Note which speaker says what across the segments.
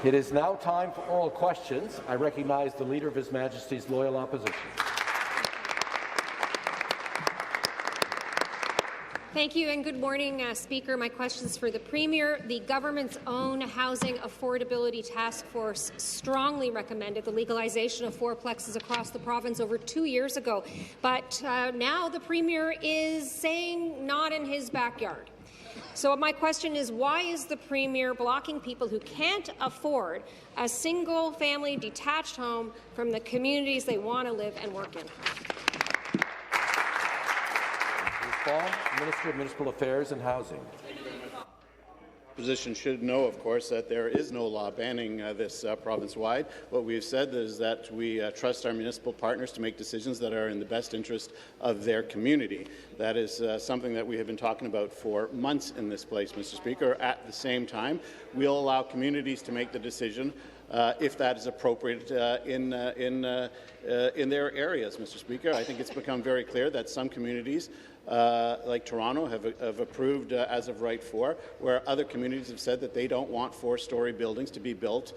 Speaker 1: It is now time for oral questions. I recognize the Leader of His Majesty's Loyal Opposition.
Speaker 2: Thank you and good morning, Speaker. My question is for the Premier. The government's own Housing Affordability Task Force strongly recommended the legalization of fourplexes across the province over 2 years ago, but now the Premier is saying not in his backyard. So my question is, why is the Premier blocking people who can't afford a single-family detached home from the communities they want to live and work in?
Speaker 1: Minister of Municipal Affairs and Housing.
Speaker 3: Opposition should know, of course, that there is no law banning this province-wide. What we have said is that we trust our municipal partners to make decisions that are in the best interest of their community. That is something that we have been talking about for months in this place, Mr. Speaker. At the same time, we'll allow communities to make the decision if that is appropriate in their areas, Mr. Speaker. I think it's become very clear that some communities like Toronto have approved as of right 4, where other communities have said that they don't want 4-story buildings to be built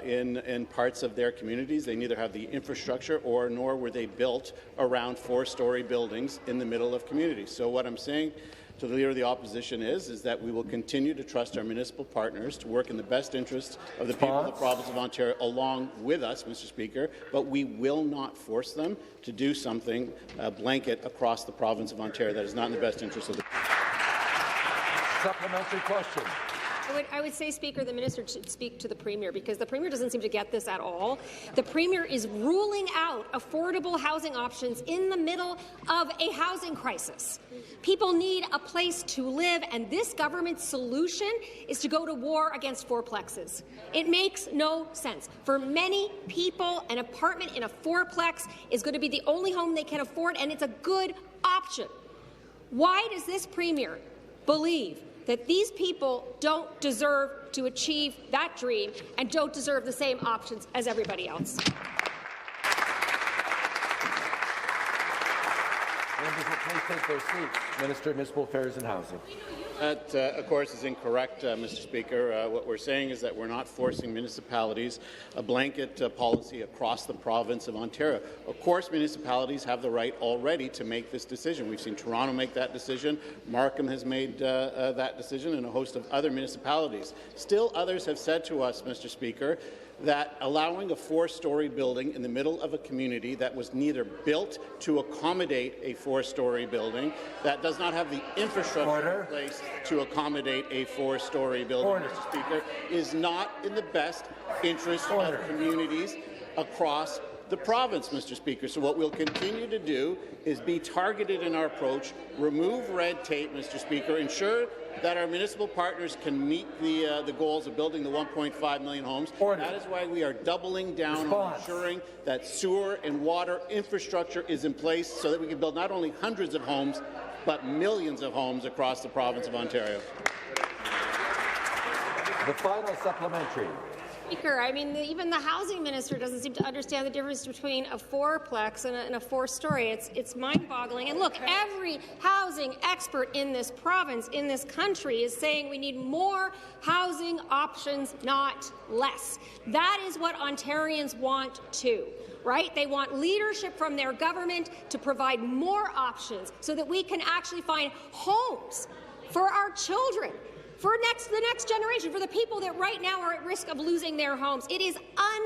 Speaker 3: in parts of their communities. They neither have the infrastructure nor were they built around 4-story buildings in the middle of communities. So what I'm saying to the Leader of the Opposition is that we will continue to trust our municipal partners to work in the best interests of the people of the province of Ontario along with us, Mr. Speaker, but we will not force them to do something blanket across the province of Ontario that is not in the best interest of the
Speaker 1: Supplementary question.
Speaker 2: I would say, Speaker, the minister should speak to the Premier, because the Premier doesn't seem to get this at all. The Premier is ruling out affordable housing options in the middle of a housing crisis. People need a place to live, and this government's solution is to go to war against fourplexes. It makes no sense. For many people, an apartment in a fourplex is going to be the only home they can afford, and it's a good option. Why does this Premier believe that these people don't deserve to achieve that dream and don't deserve the same options as everybody else?
Speaker 1: Members will please take their seats. Minister of Municipal Affairs and Housing.
Speaker 3: That, of course, is incorrect, Mr. Speaker. What we're saying is that we're not forcing municipalities a blanket policy across the province of Ontario. Of course, municipalities have the right already to make this decision. We've seen Toronto make that decision. Markham has made that decision, and a host of other municipalities. Still, others have said to us, Mr. Speaker, that allowing a 4-story building in the middle of a community that was neither built to accommodate a 4-story building, that does not have the infrastructure in place to accommodate a 4-story building, Mr. Speaker, is not in the best interest of communities across the province, Mr. Speaker. So what we'll continue to do is be targeted in our approach, remove red tape, Mr. Speaker, ensure that our municipal partners can meet the goals of building the 1.5 million homes. That is why we are doubling down on ensuring that sewer and water infrastructure is in place so that we can build not only hundreds of homes, but millions of homes across the province of Ontario.
Speaker 1: The final supplementary.
Speaker 2: Speaker, I mean, even the housing minister doesn't seem to understand the difference between a fourplex and a 4-story. It's mind-boggling. And look, every housing expert in this province, in this country, is saying we need more housing options, not less. That is what Ontarians want too. Right? They want leadership from their government to provide more options so that we can actually find homes for our children, for the next generation, for the people that right now are at risk of losing their homes. It is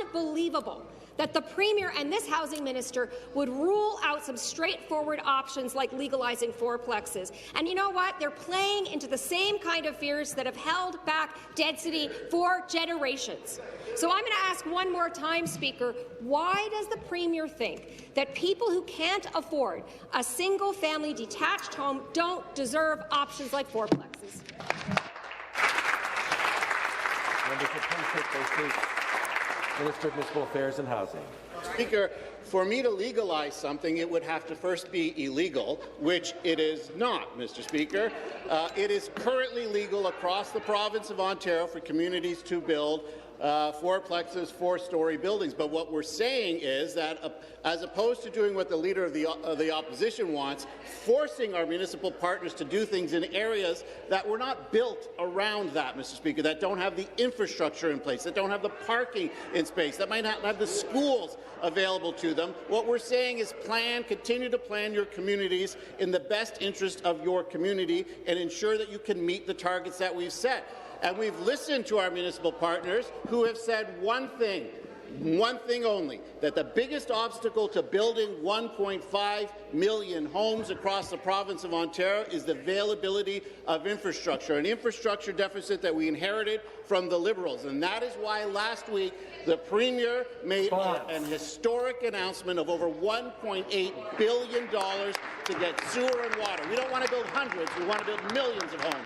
Speaker 2: unbelievable that the Premier and this housing minister would rule out some straightforward options like legalizing fourplexes. And you know what? They're playing into the same kind of fears that have held back density for generations. So I'm going to ask one more time, Speaker, why does the Premier think that people who can't afford a single-family detached home don't deserve options like fourplexes?
Speaker 1: Members will please take their seats. Minister of Municipal Affairs and Housing.
Speaker 3: Speaker, for me to legalize something, it would have to first be illegal, which it is not, Mr. Speaker. It is currently legal across the province of Ontario for communities to build fourplexes, four-story buildings. But what we're saying is that, as opposed to doing what the Leader of the Opposition wants, forcing our municipal partners to do things in areas that were not built around that, Mr. Speaker, that don't have the infrastructure in place, that don't have the parking in space, that might not have the schools available to them. What we're saying is continue to plan your communities in the best interest of your community and ensure that you can meet the targets that we've set. And we've listened to our municipal partners who have said one thing only, that the biggest obstacle to building 1.5 million homes across the province of Ontario is the availability of infrastructure, an infrastructure deficit that we inherited from the Liberals. And that is why last week the Premier made an historic announcement of over $1.8 billion to get sewer and water. We don't want to build hundreds, we want to build millions of homes.